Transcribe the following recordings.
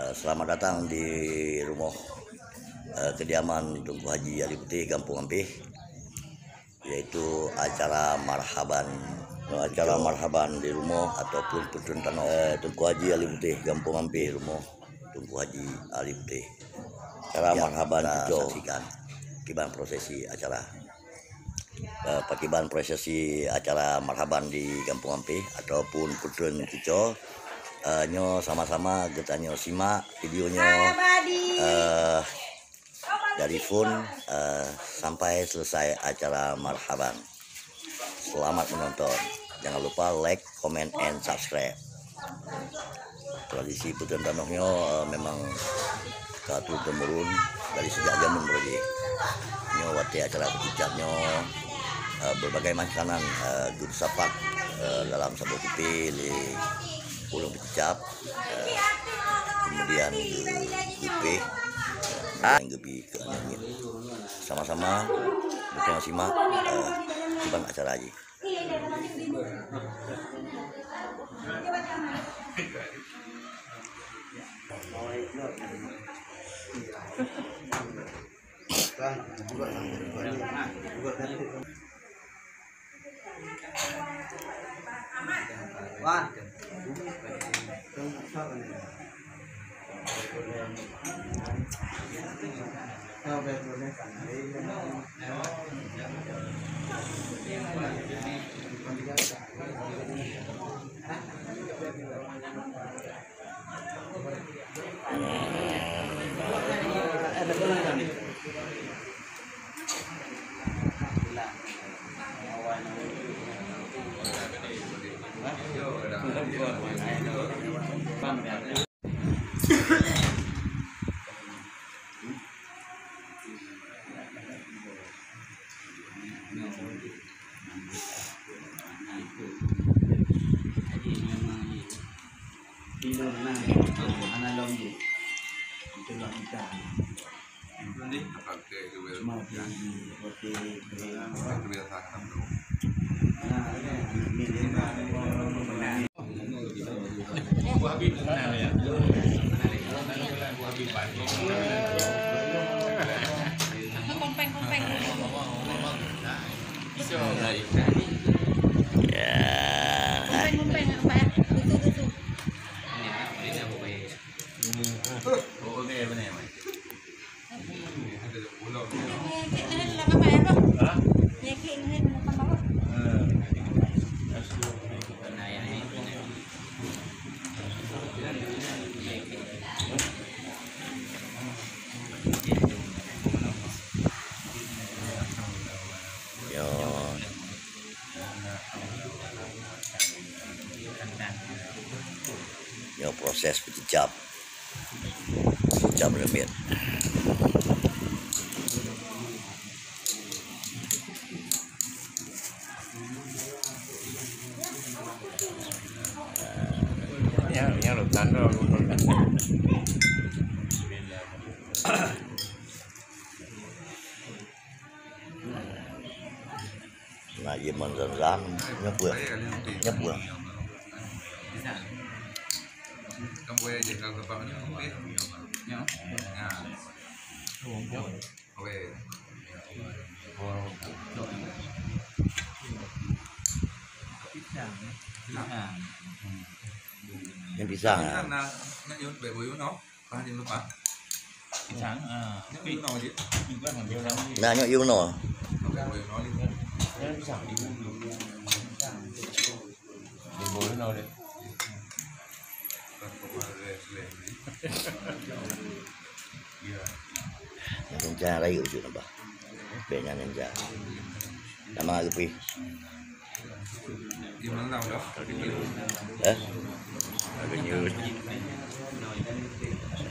Selamat datang di rumah kediaman Tunku Haji Ali Putih, Kampung Ampih, yaitu acara marhaban di rumah ataupun putun tanah Tunku Haji Ali Putih, Kampung Ampih, rumah Tunku Haji Ali Putih. Acara marhaban itu saksikan pakiban prosesi acara marhaban di Kampung Ampih ataupun putun Kico. Nyo sama-sama kita nyo simak videonya dari phone sampai selesai acara marhaban. Selamat menonton. Jangan lupa like, comment, and subscribe. Tradisi putun tanahnya memang turun temurun dari sejak zaman berarti. Nyo wati acara pecicatnya berbagai makanan guru sapat dalam sabuk pipi ulung pecicap, kemudian gupi ke angin. Sama-sama kita simak kiban acara aja. Yo proses pecicap lemit. Yang lo tanda Nah, zaman zam nyebur. Kamu boleh jadi kalau bapak ni boleh, ya. Boleh. Yang pisang. Nak yun, bebo yun, no? Paham dia lupa. pisang Yun, no, dia. Nah, nyok yung no. Bebo yun, no, dia. pisang ibu boleh no deh. Yang cara rayu je nampak. Banyak yang cara. Nama apa? Gimana tahu dah? Ada news.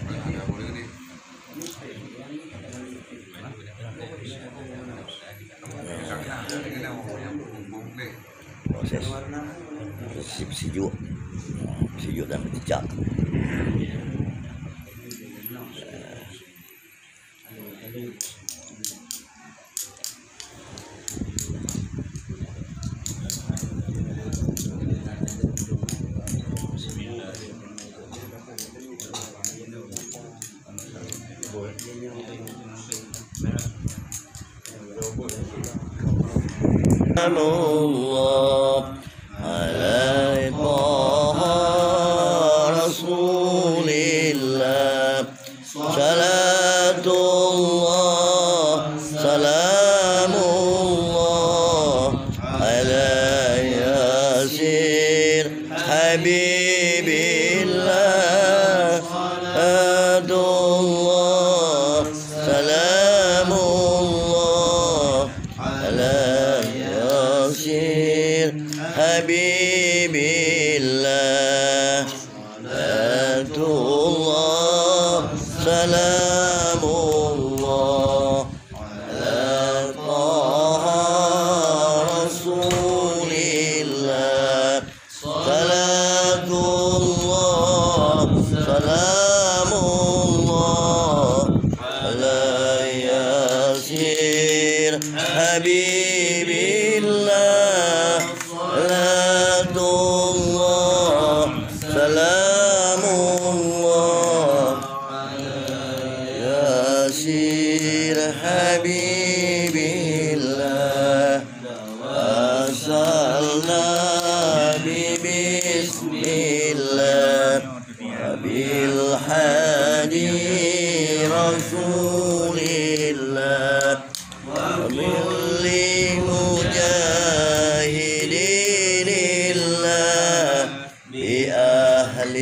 Ada boleh ni. Proses sejuk dan pecicap. الله على طه رسول الله صلاة الله سلام الله على ياسر حبيب الله صلاة الله سلام الله على ياسر حبيب الله صلاة الله سلام الله على طه رسول الله صلاة الله سلام الله على ياسر حبيب الله صلاة الله سلام الله ياسر حبيب الله وصلنا بسم الله وبالحادي رسول الله وكل مجاهدين الله بأهل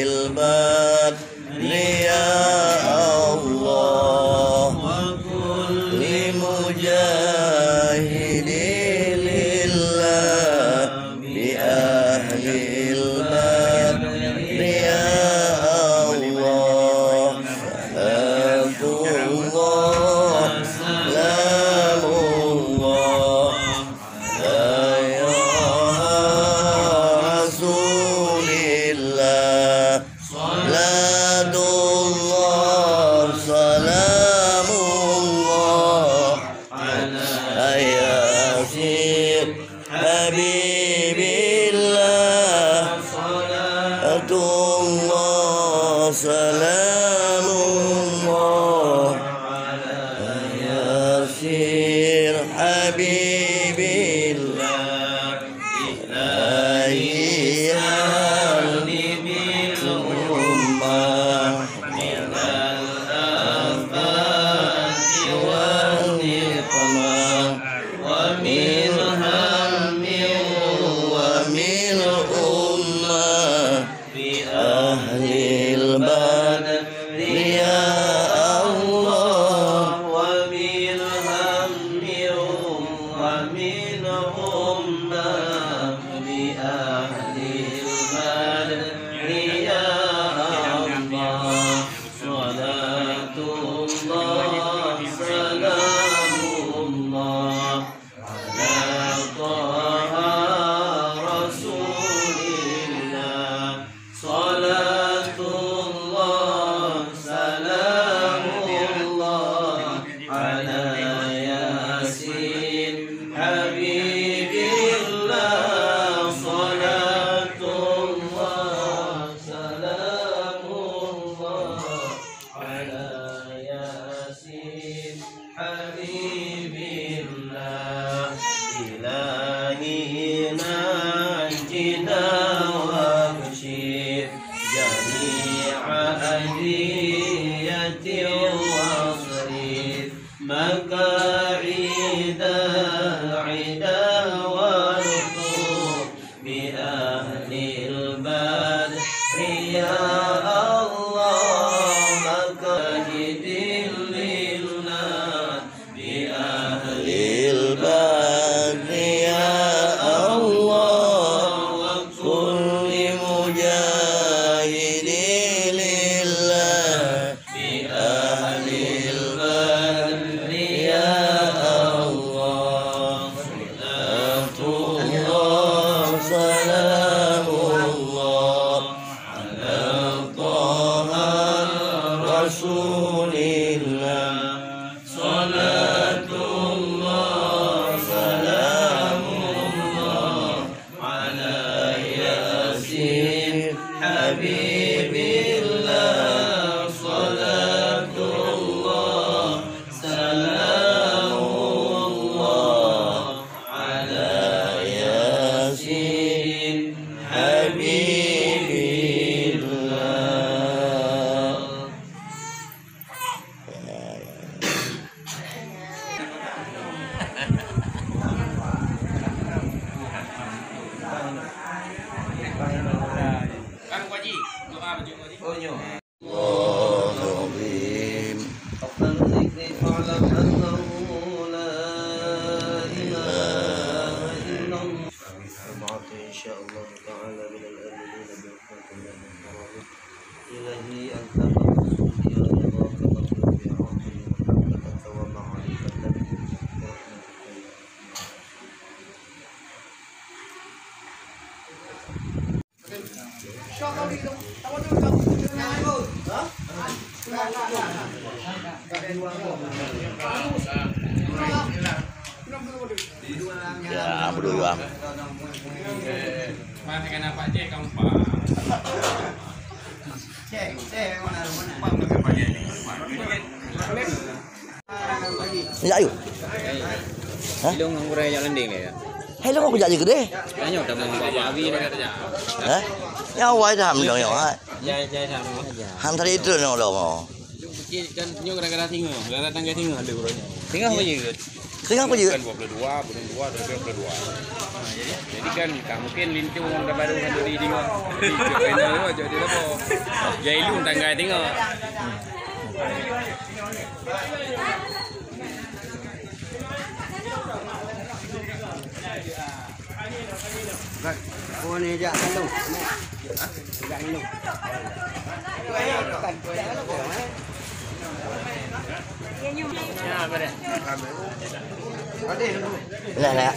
البدر يا الله وكل مجاهد لله بأهل البدر يا الله صلاة الله سلام الله يا رسول الله صلاة الله سلام الله على ياسر حبيب الله صلاة الله سلام الله على ياسر حبيب الله إلهي هلني بالأمة من الآفات والنقمة ومن هم ومن أمة بأهل البدر يا الله ومن هم ومن أمة بأهل البدر يا الله صلاة الله سلام الله على طه رسول الله صلاة الله سلام الله على ياسين حبيب الله صلاة الله سلام الله على ياسين حبيب الله إلهي نجنا وابشر جميع أذية واصرف مكاعد عدا والطور بأهل البدر يا الله مكاجد لله بأهل البدر يا الله وكل مجاهد لله بأهل البدر يا الله صلاة الله سلام الله على طه رسول الله صلاة الله سلام الله على ياسين حبيب الله صلاة الله Ya, berdua. Mana kenapa je kamu pak? Ya, ayo. Ilong ang kuray yang lending ni. Hello, aku jadi gede. Kanya udah mau bawa awi ni. Hah? Ya, awak dah ambil yang awak. Jai sama. Han tadi itu yang dah mau. Kan nyo gara-gara tinggal, gara tangga tinggal ada kurangnya. Tinggal apa je? Tinggal apa je? Kan 22, bulan 2, 22. Jadi kan tak mungkin lintung orang dah baru kan dari tinggal. Di final tu jadi apa? Jai lu tangga tinggal. Cô này dạ cái lùng. Dạ cái lùng. Ya, pada. Nah, nah.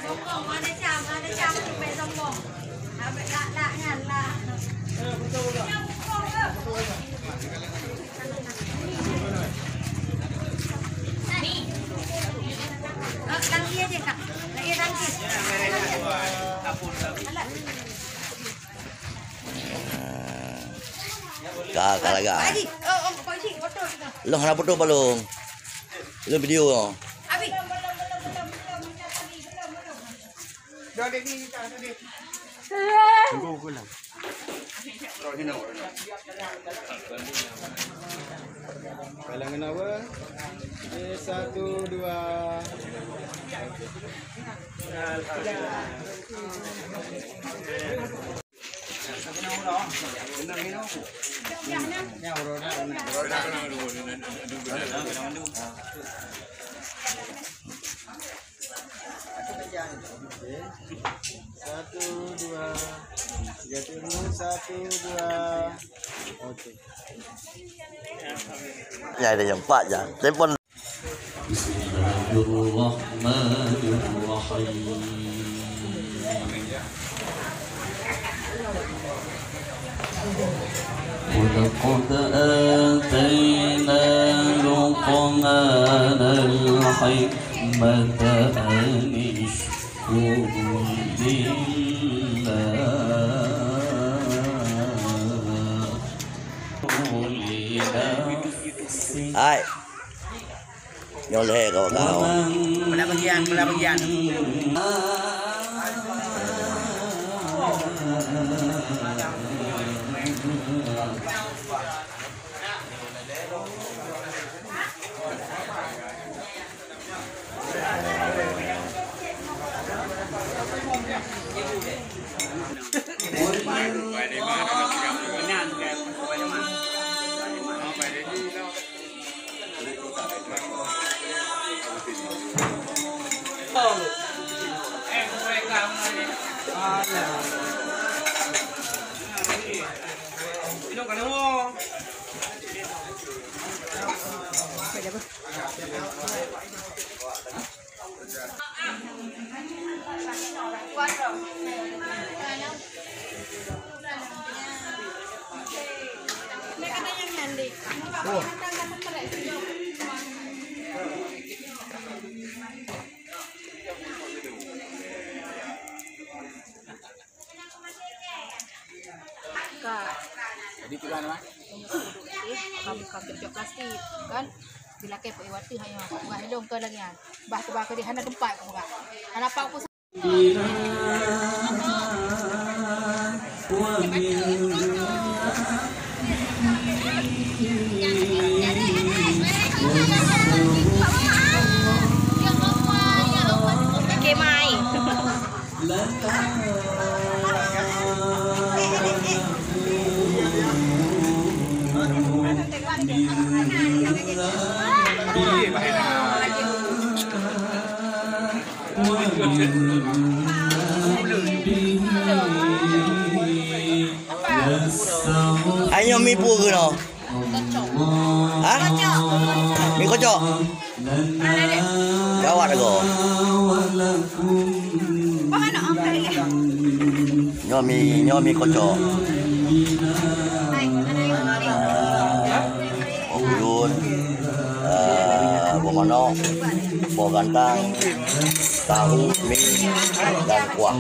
Sombong, ada cam sampai sombong. Habis lak nyala. Ni. Tangki aja kak. Lagi tangki. Kakak lagi. Pak Haji, Pak Haji, foto kita. Long nak foto balong. Itu video. Abi. Kalangan apa? 1, 2. Satu, dua, tiga turun, 1, 2. Oke. Ya, ada yang 4 je. Telefon. Bismillahirrahmanirrahim. ولقد آتينا لقمان الحكمة أن اشكر لله. Hai. Nyoleh kau. Pada bagian. Jadi tu kan, Kamu kerja plastik kan? Bila ke Pak Iwati hanya buat helong ke lagi kan. Bah tu bah ke di hana tempat kamu kan. Hana apa aku ومن Ayo mi pua ke no? Ha? Mi kocok. Gawat aku. Nyomi kocok. Buyun, buah manok, buah gantang, tahu, mie, dan kuah.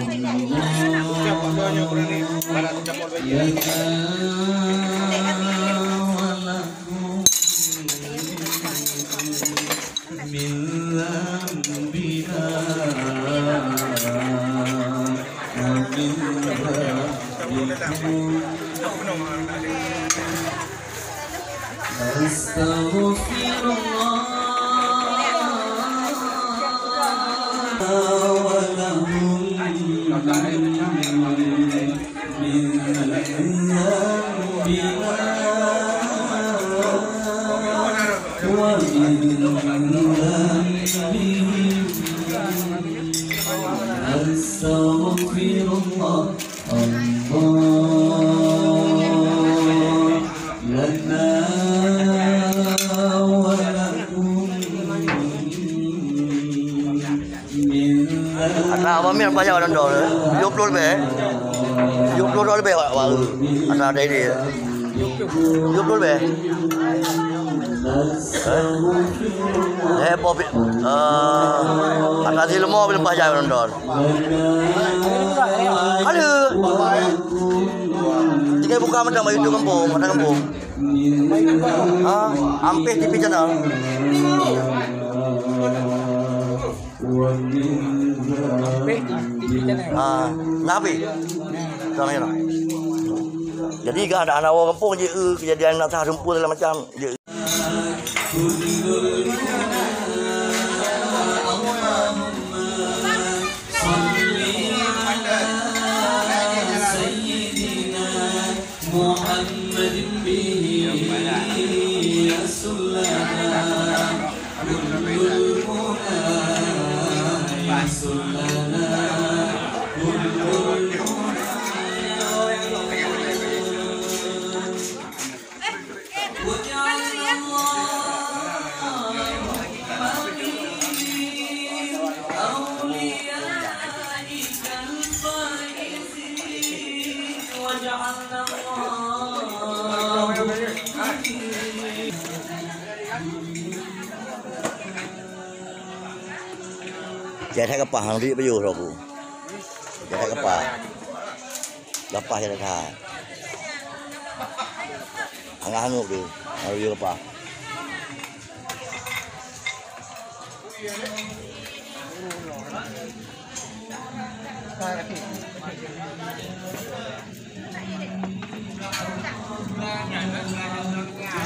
Ada apa mir banyak orang dor. 20 lebih. 20 lebih Pak. Ada ini. 20 lebih. Pop. Ada di lemah belum banyak orang dor. Ada. Jika buka macam itu kampung, ada kampung. Hampir TV channel. Nabi. Sama jadi gak ada anak orang kampung je kejadian nak tahan rumput dalam macam je. Chạy thay kapah hang di bayu robu. Chạy thay kapah. Kapah chạy thay. Hang di. Bayu kapah.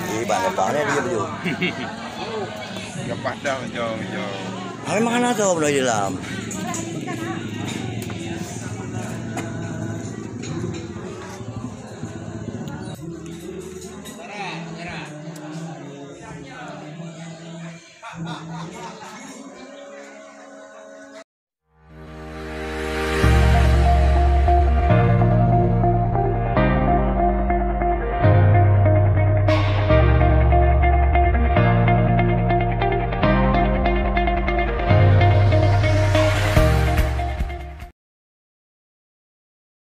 Di bang kapah ni dia bayu. Kapah dah jauh. Memang ada tu boleh dalam.